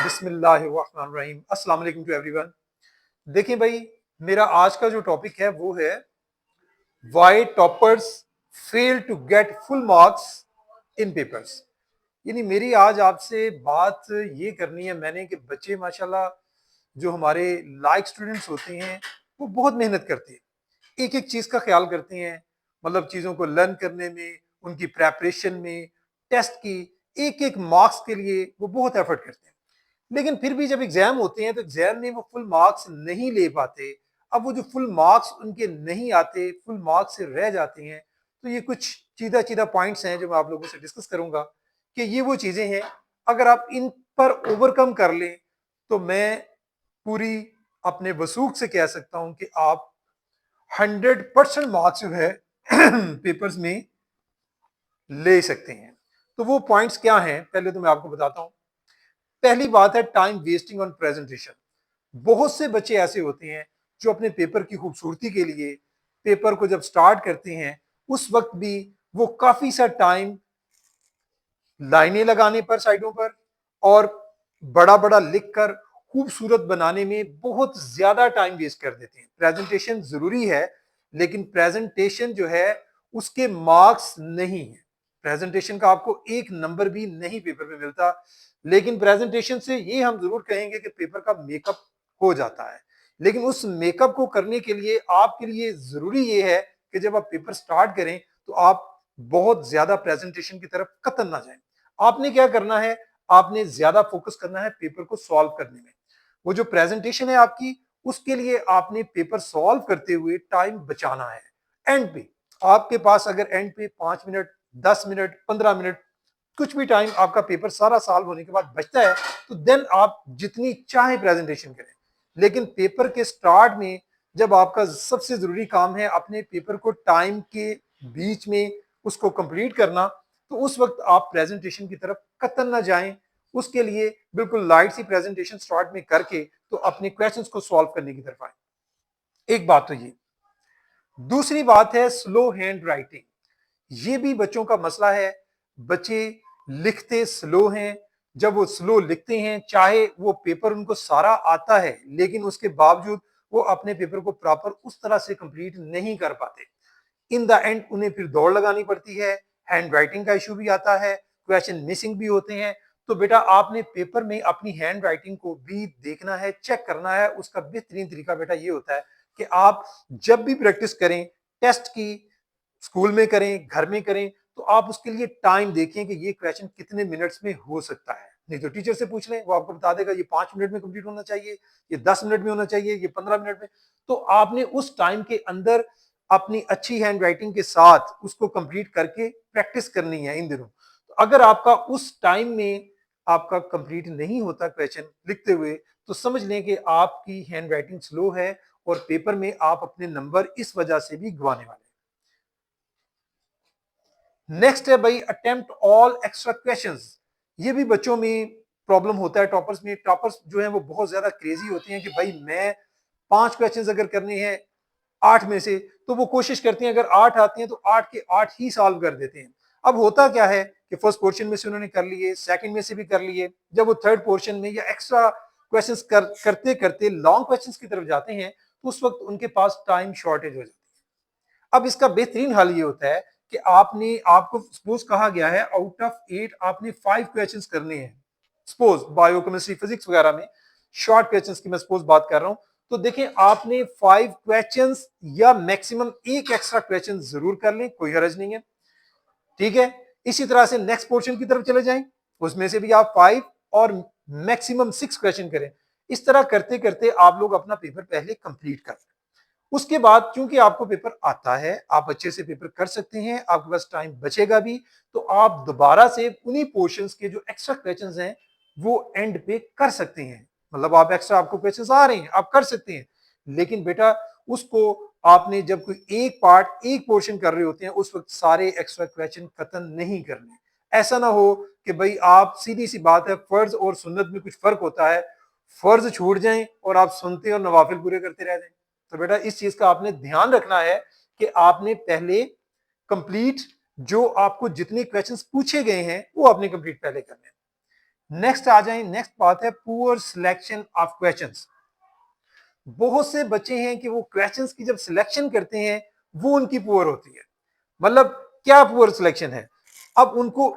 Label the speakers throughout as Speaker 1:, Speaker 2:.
Speaker 1: बिस्मिल्लाहिर्रहमानिर्रहीम। अस्सलाम वालेकुम टू एवरीवन। देखिए भाई, मेरा आज का जो टॉपिक है वो है why toppers fail to get full marks in papers. यानी मेरी आज आपसे बात ये करनी है मैंने कि बच्चे माशाल्लाह जो हमारे लाइक स्टूडेंट्स होते हैं वो बहुत मेहनत करते हैं, एक एक चीज का ख्याल करते हैं, मतलब चीजों को लर्न करने में, उनकी प्रेपरेशन में, टेस्ट की एक एक मार्क्स के लिए वो बहुत एफर्ट करते हैं। लेकिन फिर भी जब एग्जाम होते हैं तो एग्जाम में वो फुल मार्क्स नहीं ले पाते। अब वो जो फुल मार्क्स उनके नहीं आते, फुल मार्क्स से रह जाते हैं, तो ये कुछ चीदा चीदा पॉइंट्स हैं जो मैं आप लोगों से डिस्कस करूंगा कि ये वो चीजें हैं, अगर आप इन पर ओवरकम कर लें तो मैं पूरी अपने वसूख से कह सकता हूं कि आप 100% मार्क्स जो है पेपर्स में ले सकते हैं। तो वो पॉइंट्स क्या हैं पहले तो मैं आपको बताता हूं। पहली बात है टाइम वेस्टिंग ऑन प्रेजेंटेशन। बहुत से बच्चे ऐसे होते हैं जो अपने पेपर की खूबसूरती के लिए पेपर को जब स्टार्ट करते हैं उस वक्त भी वो काफी सा टाइम लाइनें लगाने पर साइडों पर और बड़ा बड़ा लिखकर खूबसूरत बनाने में बहुत ज्यादा टाइम वेस्ट कर देते हैं। प्रेजेंटेशन जरूरी है लेकिन प्रेजेंटेशन जो है उसके मार्क्स नहीं है। प्रेजेंटेशन का आपको एक नंबर भी नहीं पेपर में मिलता, लेकिन प्रेजेंटेशन से ये हम जरूर कहेंगे कि पेपर का मेकअप हो जाता है। लेकिन उस मेकअप को करने के लिए आपके लिए जरूरी ये है कि जब आप पेपर स्टार्ट करें तो आप बहुत ज्यादा प्रेजेंटेशन की तरफ कतन ना जाएं। आपने क्या करना है, आपने ज्यादा फोकस करना है पेपर को सॉल्व करने में। वो जो प्रेजेंटेशन है आपकी, उसके लिए आपने पेपर सॉल्व करते हुए टाइम बचाना है। एंड पे आपके पास अगर एंड पे 5 मिनट, 10 मिनट, 15 मिनट, कुछ भी टाइम आपका पेपर सारा सॉल्व होने के बाद बचता है तो देन आप जितनी चाहे प्रेजेंटेशन करें। लेकिन पेपर के स्टार्ट में जब आपका सबसे जरूरी काम है अपने पेपर को टाइम के बीच में उसको कंप्लीट करना, तो उस वक्त आप प्रेजेंटेशन की तरफ कतन ना जाएं। उसके लिए बिल्कुल लाइट सी प्रेजेंटेशन स्टार्ट में करके तो अपने क्वेश्चंस को सॉल्व करने की तरफ आए। एक बात तो ये। दूसरी बात है स्लो हैंड राइटिंग। ये भी बच्चों का मसला है। बच्चे लिखते स्लो हैं। जब वो स्लो लिखते हैं, चाहे वो पेपर उनको सारा आता है लेकिन उसके बावजूद वो अपने पेपर को प्रॉपर उस तरह से कंप्लीट नहीं कर पाते। इन द एंड उन्हें फिर दौड़ लगानी पड़ती है, हैंड राइटिंग का इशू भी आता है, क्वेश्चन मिसिंग भी होते हैं। तो बेटा आपने पेपर में अपनी हैंड राइटिंग को भी देखना है, चेक करना है। उसका बेहतरीन तरीका बेटा ये होता है कि आप जब भी प्रैक्टिस करें, टेस्ट की, स्कूल में करें, घर में करें, तो आप उसके लिए टाइम देखें कि ये क्वेश्चन कितने मिनट्स में हो सकता है। नहीं तो टीचर से पूछ लें, वो आपको बता देगा ये 5 मिनट में कंप्लीट होना चाहिए, ये 10 मिनट में होना चाहिए, ये 15 मिनट में। तो आपने उस टाइम के अंदर अपनी अच्छी हैंड राइटिंग के साथ उसको कंप्लीट करके प्रैक्टिस करनी है इन दिनों। तो अगर आपका उस टाइम में आपका कंप्लीट नहीं होता क्वेश्चन लिखते हुए, तो समझ लें कि आपकी हैंड राइटिंग स्लो है और पेपर में आप अपने नंबर इस वजह से भी गंवाने वाले। नेक्स्ट है भाई अटेम्प्ट ऑल एक्स्ट्रा क्वेश्चंस। ये भी बच्चों में प्रॉब्लम होता है। टॉपर्स में, टॉपर्स जो है वो बहुत ज्यादा क्रेजी होते हैं कि भाई मैं 5 क्वेश्चंस अगर करने हैं 8 में से, तो वो कोशिश करते हैं अगर 8 आते हैं तो 8 के 8 ही सॉल्व कर देते हैं। अब होता क्या है कि फर्स्ट पोर्शन में से उन्होंने कर लिए, सेकंड में से भी कर लिए, जब वो थर्ड पोर्शन में या एक्स्ट्रा क्वेश्चंस करते करते लॉन्ग क्वेश्चंस की तरफ जाते हैं तो उस वक्त उनके पास टाइम शॉर्टेज हो जाती है। अब इसका बेहतरीन हल ये होता है कि आपको सपोज कहा गया है आउट ऑफ 8 आपने 5 क्वेश्चंस करने हैं, सपोज बायो केमिस्ट्री फिजिक्स वगैरह में शॉर्ट क्वेश्चंस की मैं सपोज बात कर रहा हूं। तो देखें आपने 5 क्वेश्चंस या मैक्सिमम एक एक्स्ट्रा क्वेश्चन जरूर कर लें, कोई हर्ज नहीं है, ठीक है। इसी तरह से नेक्स्ट पोर्शन की तरफ चले जाएं, उसमें से भी आप 5 और मैक्सिमम 6 क्वेश्चन करें। इस तरह करते करते आप लोग अपना पेपर पहले कंप्लीट कर। उसके बाद चूंकि आपको पेपर आता है, आप अच्छे से पेपर कर सकते हैं, आपके पास टाइम बचेगा भी, तो आप दोबारा से उन्हीं पोर्शंस के जो एक्स्ट्रा क्वेश्चंस हैं वो एंड पे कर सकते हैं। मतलब आप एक्स्ट्रा आपको क्वेश्चंस आ रहे हैं, आप कर सकते हैं, लेकिन बेटा उसको आपने जब कोई एक पार्ट, एक पोर्शन कर रहे होते हैं उस वक्त सारे एक्स्ट्रा क्वेश्चन खत्म नहीं करने। ऐसा ना हो कि भाई आप, सीधी सी बात है, फर्ज और सुन्नत में कुछ फर्क होता है, फर्ज छूट जाएं और आप सुनते और नवाफिल पूरे करते रह जाएं। तो बेटा इस चीज का आपने ध्यान रखना है कि आपने पहले कंप्लीट, जो आपको जितने क्वेश्चंस पूछे गए हैं वो आपने कंप्लीट पहले करने हैं। नेक्स्ट आ जाए, नेक्स्ट बात है पुअर सिलेक्शन ऑफ क्वेश्चंस। बहुत से बच्चे हैं कि वो क्वेश्चंस की जब सिलेक्शन करते हैं वो उनकी पुअर होती है। मतलब क्या पुअर सिलेक्शन है, अब उनको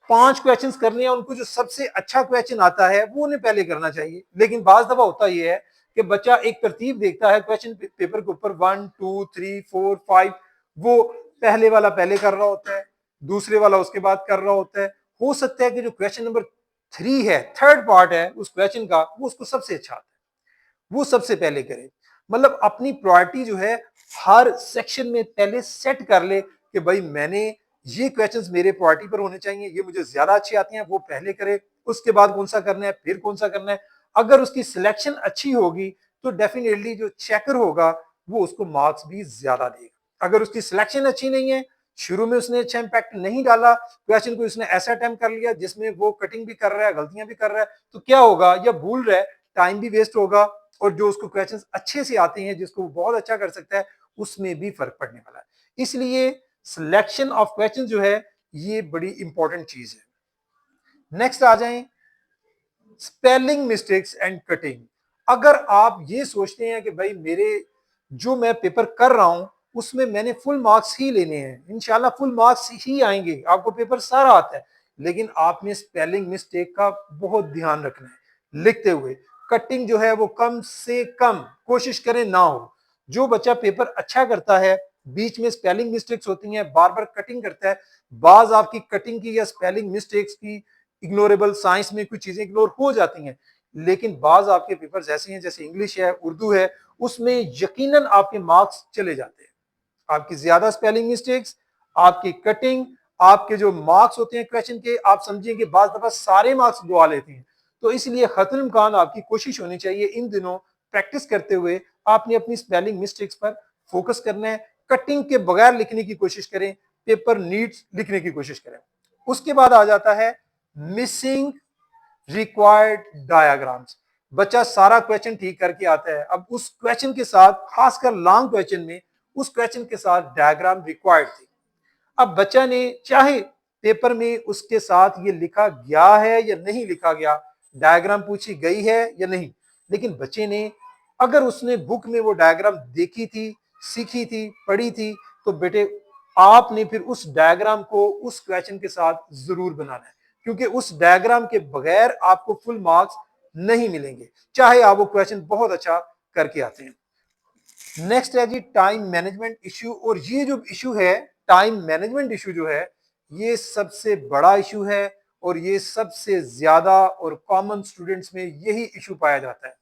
Speaker 1: 5 क्वेश्चंस करने हैं, उनको जो सबसे अच्छा क्वेश्चन आता है वो उन्हें पहले करना चाहिए। लेकिन बाज दफा होता यह है कि बच्चा एक तरतीब देखता है क्वेश्चन पेपर के ऊपर 1 2 3 4 5, वो पहले वाला पहले कर रहा होता है, दूसरे वाला उसके बाद कर रहा होता है। हो सकता है कि जो क्वेश्चन नंबर 3 है, थर्ड पार्ट है उस क्वेश्चन का, वो उसको सबसे अच्छा आता है, वो सबसे पहले करे। मतलब अपनी प्रायोरिटी जो है हर सेक्शन में पहले सेट कर ले कि भाई मैंने ये क्वेश्चंस मेरे प्रायोरिटी पर होने चाहिए, ये मुझे ज्यादा अच्छे आते हैं, वो पहले करे। उसके बाद कौन सा करना है, फिर कौन सा करना है। अगर उसकी सिलेक्शन अच्छी होगी तो डेफिनेटली जो चेकर होगा वो उसको मार्क्स भी ज्यादा देगा। अगर उसकी सिलेक्शन अच्छी नहीं है, शुरू में उसने अच्छा इंपैक्ट नहीं डाला, क्वेश्चन को उसने ऐसा अटेम्प्ट कर लिया जिसमें वो कटिंग भी कर रहा है, गलतियां भी कर रहा है, तो क्या होगा, या भूल रहा है, टाइम भी वेस्ट होगा, और जो उसको क्वेश्चंस अच्छे से आते हैं, जिसको वो बहुत अच्छा कर सकता है, उसमें भी फर्क पड़ने वाला है। इसलिए सिलेक्शन ऑफ क्वेश्चन जो है ये बड़ी इंपॉर्टेंट चीज है। नेक्स्ट आ जाएं, स्पेलिंग मिस्टेक्स एंड कटिंग। अगर आप ये सोचते हैं कि भाई मेरे जो मैं पेपर कर रहा हूं उसमें मैंने फुल मार्क्स ही लेने हैं, इंशाल्लाह फुल मार्क्स ही आएंगे, आपको पेपर सारा आता है, लेकिन आपने स्पेलिंग मिस्टेक का बहुत ध्यान रखना है लिखते हुए। कटिंग जो है वो कम से कम कोशिश करें ना हो। जो बच्चा पेपर अच्छा करता है, बीच में स्पेलिंग मिस्टेक्स होती हैं, बार बार कटिंग करता है, बाज आपकी कटिंग की या स्पेलिंग मिस्टेक्स की इग्नोरेबल, साइंस में कुछ चीजें इग्नोर हो जाती हैं, लेकिन बाज आपके पेपर्स ऐसे हैं जैसे इंग्लिश है, उर्दू है, उसमें यकीनन आपके मार्क्स चले जाते हैं। आपकी ज्यादा स्पेलिंग मिस्टेक्स, आपकी कटिंग, आपके जो मार्क्स होते हैं क्वेश्चन के, आप समझिए कि बाज दफा सारे मार्क्स गवा लेते हैं। तो इसलिए खतल इम्कान आपकी कोशिश होनी चाहिए इन दिनों प्रैक्टिस करते हुए आपने अपनी स्पेलिंग मिस्टेक्स पर फोकस करना है। कटिंग के बगैर लिखने की कोशिश करें, पेपर नीड्स लिखने की कोशिश करें। उसके बाद आ जाता है मिसिंग रिक्वायर्ड डायाग्राम्स। बच्चा सारा क्वेश्चन ठीक करके आता है, अब उस क्वेश्चन के साथ, खासकर लॉन्ग क्वेश्चन में, उस क्वेश्चन के साथ डायग्राम रिक्वायर्ड थी। अब बच्चा ने चाहे पेपर में उसके साथ ये लिखा गया है या नहीं लिखा गया, डायग्राम पूछी गई है या नहीं, लेकिन बच्चे ने, अगर उसने बुक में वो डायग्राम देखी थी, सीखी थी, पढ़ी थी, तो बेटे आपने फिर उस डायग्राम को उस क्वेश्चन के साथ जरूर बनाना है, क्योंकि उस डायग्राम के बगैर आपको फुल मार्क्स नहीं मिलेंगे, चाहे आप वो क्वेश्चन बहुत अच्छा करके आते हैं। नेक्स्ट है जी टाइम मैनेजमेंट इश्यू। और ये जो इश्यू है, टाइम मैनेजमेंट इश्यू जो है, ये सबसे बड़ा इश्यू है, और ये सबसे ज्यादा और कॉमन स्टूडेंट्स में यही इश्यू पाया जाता है।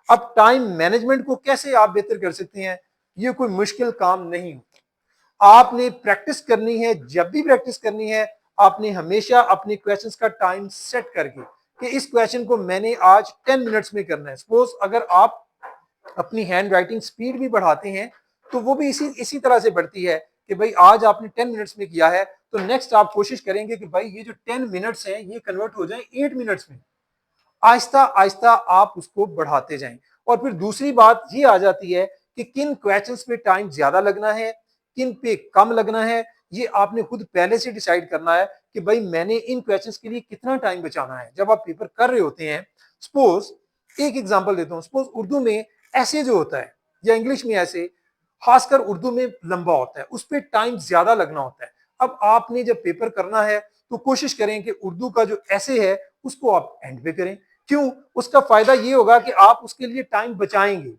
Speaker 1: अब टाइम मैनेजमेंट को कैसे आप बेहतर कर सकते हैं, ये कोई मुश्किल काम नहीं होता। आपने प्रैक्टिस करनी है, जब भी प्रैक्टिस करनी है, आपने हमेशा अपने क्वेश्चंस का टाइम सेट करके कि इस क्वेश्चन को मैंने आज 10 मिनट्स में करना है। सपोज अगर आप अपनी हैंड राइटिंग स्पीड भी बढ़ाते हैं तो वो भी इसी इसी तरह से बढ़ती है कि भाई आज आपने 10 मिनट्स में किया है, तो नेक्स्ट आप कोशिश करेंगे कि भाई ये जो 10 मिनट्स हैं ये कन्वर्ट हो जाए 8 मिनट्स में। आहिस्ता आहिस्ता आप उसको बढ़ाते जाएं। और फिर दूसरी बात ये आ जाती है कि किन क्वेश्चंस पे टाइम ज्यादा लगना है, किन पे कम लगना है, ये आपने खुद पहले से डिसाइड करना है कि भाई मैंने इन क्वेश्चंस के लिए कितना टाइम बचाना है जब आप पेपर कर रहे होते हैं। सपोज एक एग्जांपल देता हूं, सपोज उर्दू में ऐसे जो होता है या इंग्लिश में ऐसे, खासकर उर्दू में लंबा होता है, उस पर टाइम ज्यादा लगना होता है। अब आपने जब पेपर करना है तो कोशिश करें कि उर्दू का जो ऐसे है उसको आप एंड पे करें। क्यों? उसका फायदा ये होगा कि आप उसके लिए टाइम बचाएंगे,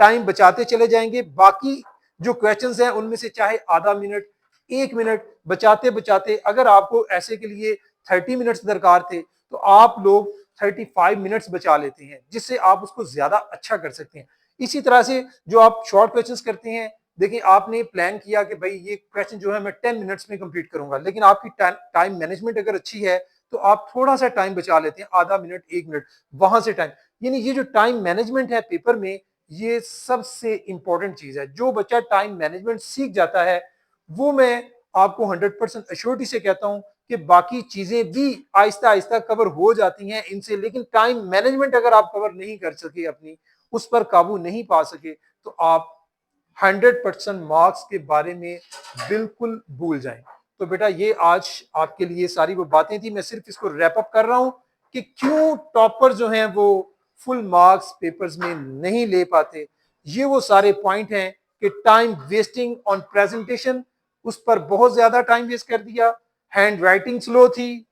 Speaker 1: टाइम बचाते चले जाएंगे। बाकी जो क्वेश्चंस हैं उनमें से चाहे आधा मिनट, 1 मिनट बचाते बचाते, अगर आपको ऐसे के लिए 30 मिनट्स दरकार थे तो आप लोग 35 मिनट्स बचा लेते हैं, जिससे आप उसको ज्यादा अच्छा कर सकते हैं। इसी तरह से जो आप शॉर्ट क्वेश्चंस करते हैं, देखिए आपने प्लान किया कि भाई ये क्वेश्चन जो है मैं 10 मिनट्स में कंप्लीट करूंगा, लेकिन आपकी टाइम मैनेजमेंट अगर अच्छी है तो आप थोड़ा सा टाइम बचा लेते हैं, आधा मिनट, 1 मिनट, वहां से टाइम। यानी ये जो टाइम मैनेजमेंट है पेपर में, ये सबसे इंपॉर्टेंट चीज है। जो बच्चा टाइम मैनेजमेंट सीख जाता है, वो मैं आपको 100% अश्योरिटी से कहता हूं कि बाकी चीजें भी आहिस्ता आहिस्ता कवर हो जाती हैं इनसे। लेकिन टाइम मैनेजमेंट अगर आप कवर नहीं कर सके, अपनी उस पर काबू नहीं पा सके, तो आप 100% मार्क्स के बारे में बिल्कुल भूल जाएं। तो बेटा ये आज आपके लिए सारी वो बातें थी, मैं सिर्फ इसको रैप अप कर रहा हूं कि क्यों टॉपर जो हैं वो फुल मार्क्स पेपर्स में नहीं ले पाते। ये वो सारे पॉइंट हैं कि टाइम वेस्टिंग ऑन प्रेजेंटेशन, उस पर बहुत ज्यादा टाइम वेस्ट कर दिया, हैंड राइटिंग स्लो थी,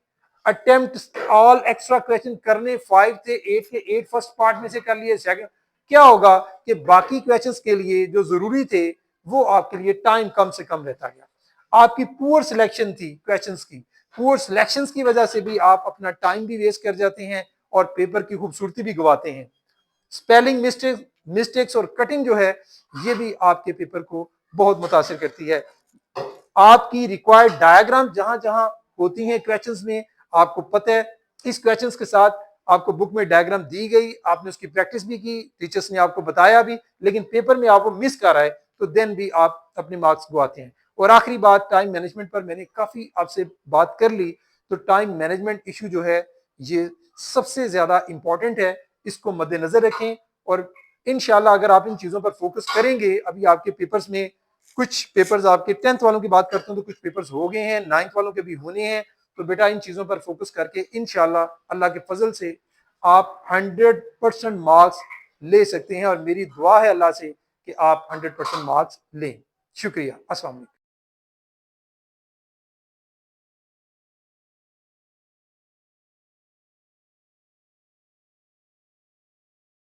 Speaker 1: अटेम्प्ट ऑल एक्स्ट्रा क्वेश्चन करने 5 थे, 8 के 8 फर्स्ट पार्ट में से कर लिए, सेकंड क्या होगा कि बाकी क्वेश्चंस के लिए जो जरूरी थे वो आपके लिए टाइम कम से कम रहता गया। आपकी पुअर सिलेक्शन थी क्वेश्चंस की, पुअर सिलेक्शंस की वजह से भी आप अपना टाइम भी वेस्ट कर जाते हैं और पेपर की खूबसूरती भी गवाते हैं। स्पेलिंग मिस्टेक्स और कटिंग जो है ये भी आपके पेपर को बहुत मुतासिर करती है। आपकी रिक्वायर्ड डायग्राम जहां जहां होती हैं क्वेश्चंस में, आपको पता है इस क्वेश्चंस के साथ आपको बुक में डायग्राम दी गई, आपने उसकी प्रैक्टिस भी की, टीचर्स ने आपको बताया भी, लेकिन पेपर में आपको मिस कर रहा है तो देन भी आप अपने मार्क्स गवाते हैं। और आखिरी बात, टाइम मैनेजमेंट पर मैंने काफी आपसे बात कर ली, तो टाइम मैनेजमेंट इशू जो है ये सबसे ज्यादा इंपॉर्टेंट है, इसको मद्देनजर रखें और इंशाल्लाह अगर आप इन चीजों पर फोकस करेंगे, अभी आपके पेपर्स में कुछ पेपर्स आपके 10th वालों की बात करते हैं तो कुछ पेपर्स हो गए हैं, 9th वालों के भी होने हैं, तो बेटा इन चीजों पर फोकस करके इंशाल्लाह अल्लाह के फजल से आप 100% मार्क्स ले सकते हैं और मेरी दुआ है अल्लाह से कि आप 100% मार्क्स लें। शुक्रिया। अस्सलाम वालेकुम।